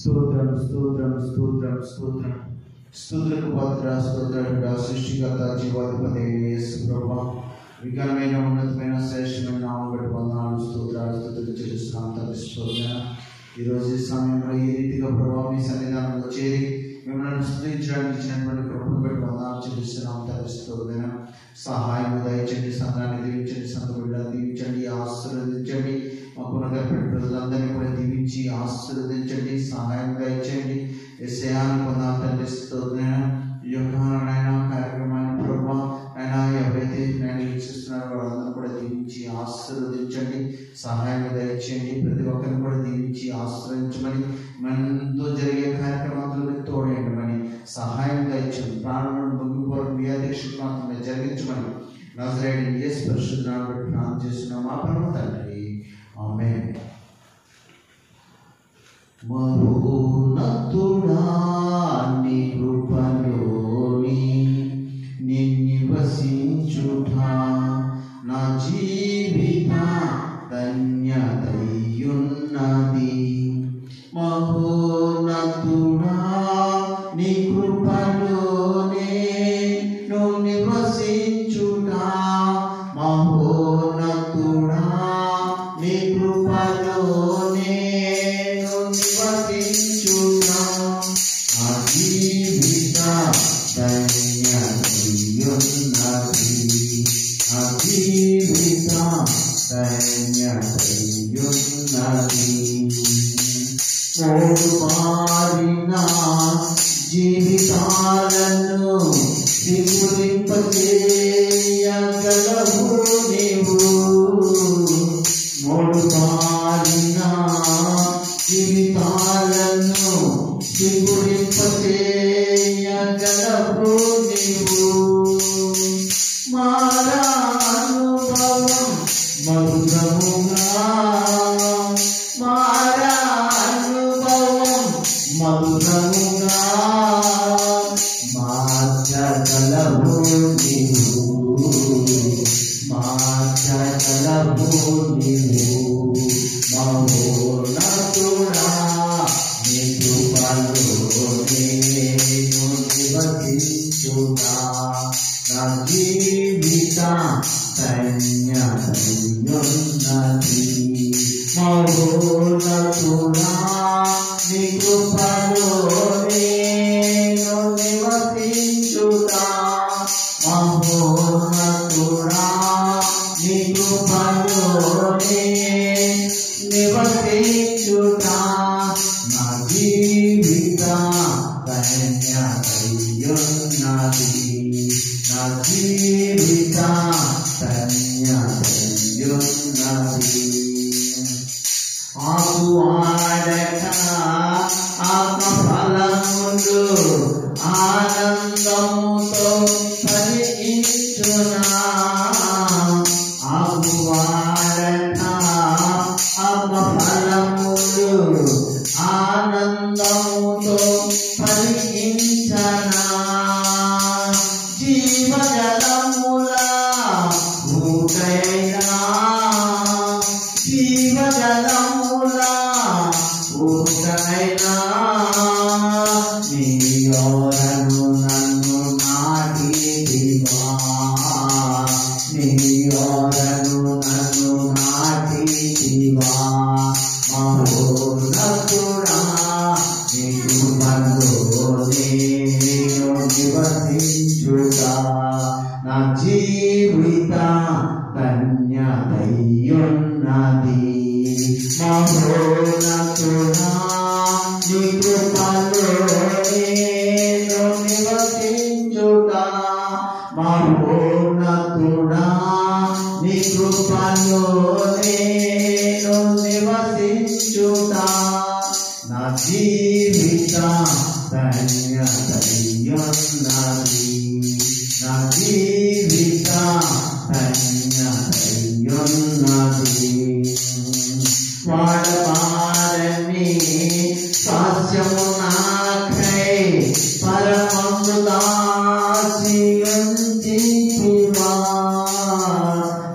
స్తోత్రం స్తోత్రం స్తోత్రం స్తోత్రం స్తోత్రకు పాత్ర స్తోత్రుడా సృష్టికర్త జీవాధిపతి యేసు ప్రభువా విఘనమైన ఉన్నతమైన శ్రేష్టమైన నామం బట్టి వందనాలు స్తోత్రాలు స్తుతులు చెల్లిస్తున్నాం తండ్రి. స్తోత్రం ఈరోజు ఈ సమయంలో ఈ రీతిగా ప్రభావ మీ సన్నిధానంలో చేరి మిమ్మల్ని స్తుతించడానికి ఇచ్చినటువంటి కృపను బట్టి వందనాలు చెల్లిస్తున్నాం తండ్రి. స్తోత్రం సహాయం దయచండి, సంఘాన్ని దీవించండి, సంఘ బిడ్డలను దీవించండి, ఆశీర్వదించండి. మా పునగపడి ప్రజలందరినీ కూడా దీవించి ఆశీర్వదించండి, సహాయం దయచేయండి. ఎస్ఐని పొందాలి తండ్రి. స్తోత్రం ఈ యొక్క కార్యక్రమాన్ని ప్రభావ ఆయన ఎవరైతే నేను వీక్షిస్తున్నారో వాళ్ళందరూ కూడా దీవించి ఆశీర్వదించండి, సహాయం దయచేయండి. ప్రతి ఒక్కరిని కూడా దీవించి ఆశీర్వదించమని, మనతో జరిగే కార్యక్రమాలను తోడేయమని, సహాయం దయచేయండి. ప్రాణులను ముగింపు మీ అధ్యక్షుడు మాత్రమే జరిగించమని నజరేయుడైన యేసు పరిశుద్ధ నామమున బట్టి ప్రార్థన చేస్తున్నాం మా పరమ తండ్రి. ఆమేన్. మహోన్నతుడా నీ కృపలోని నివసించుట నా జీవిత ధన్యతయున్నది. మహోన్నతుడా నీ కృపలోనే నివసించుట, మహోన్నతుడా నీ కృపలోనే నివసించుట నా జీవిత ధన్యతయున్నది, నా జీవిత ధన్యతయున్నది. మూడు మారిన జీవితాలను సిగురింపచేయగలవు నీవు. మూడు మారిన జీవితాలను సిగురింపచేయగలవు నీవు. మారానుభవం మధురముగా, మారానుభవం మధురముగా మార్చగలవు నీవు, మార్చగలవు నీవు. మహోన్నతుడా నీ కృపలోనే నివసించుట నా జీవిత ధన్యతయున్నది. మహోన్నతుడా నీ కృపలోనే నివసించుట, మహోన్నతుడా నీ కృపలోనే నివసించుట నా జీవిత ధన్యతయున్నది, నా జీవిత ధన్యతయున్నది. ఆకువాడక ఆత్మఫలములు ఆనందముతో ఫలించునా, ఆకువాడక ఆత్మఫలములు ఆనందముతో ఫలించనా. జీవజలముల ఊటైనా, జీవజలముల ఊటైనా నీ యోరను నన్ను నాటిదివా, నీ యోరను నన్ను నాటిదివా. మహోన్నతుడా నీ కృపలోనే నివసించుట నా జీవిత ధన్యతయున్నది. మహోన్నతుడా నీ కృపలోనే నివసించుట, మహోన్నతుడా నీ కృపలోనే నివసించుట నా జీవిత ధన్యతయున్నది, నా జీవిత ధన్యతయున్నది. వాడపారని స్వాస్యము నాకై పరమందు దాసియుంచితివా,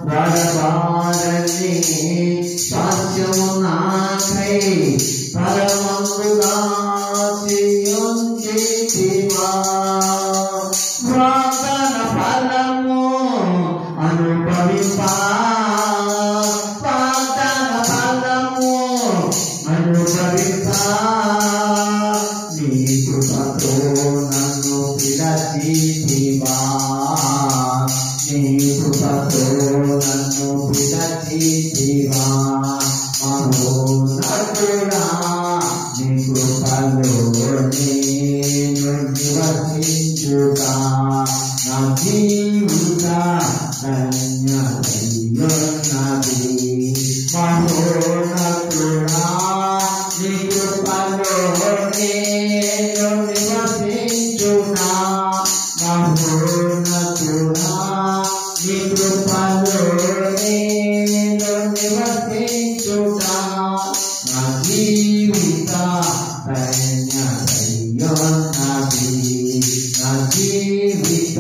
వాడపారని స్వాస్యము నాకై పరమందు నేను నివసించునా మహోన్నతుడా నీ కృపలో నేను నివసించునా నా జీవిత ధన్యతయున్నది నా జీవిత